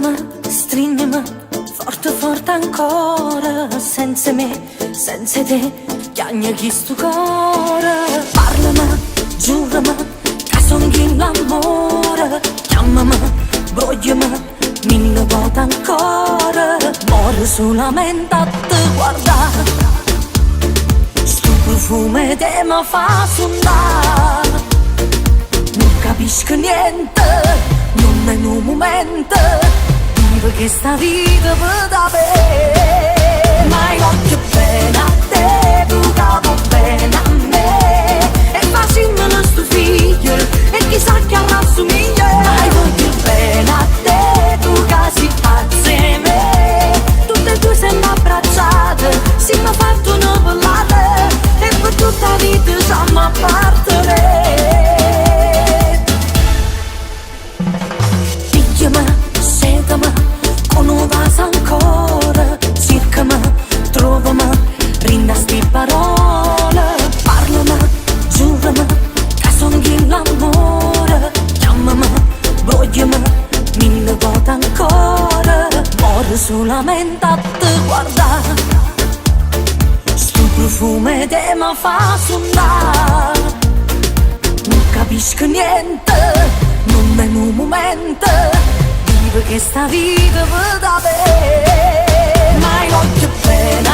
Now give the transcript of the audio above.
Toccami, stringimi, forte forte ancora. Senza me, senza te, chiagna chi sto cuore. Parlami, giurami, che son chi l'amore. Chiamami, voglimi, mille volte ancora. Muore solamente a te guardare. Sto profumo te mi fa sudare. Non capisco niente, non è un momento. Vivo che sta vita per davvero. Ma io voglio bene a te, tu capo bene a me. E facciamo sto figlio, e chissà che rassomiglia. Ma io voglio bene a te, tu che si assieme. Tutte e due siamo abbracciate, siamo fatti una ballata. E per tutta la vita siamo a partere. Sedami, con un vaso ancora. Cercami, trovami, rinda sti parole. Parlami, giurami, che son chi l'amore. Chiamami, voglimi, mille volte ancora. Muore solamente a te guardare. Sto profumo te mi fa sudare. Non capisco niente, non è un momento. Vivo che sta vita per davvero. Ma io voglio bene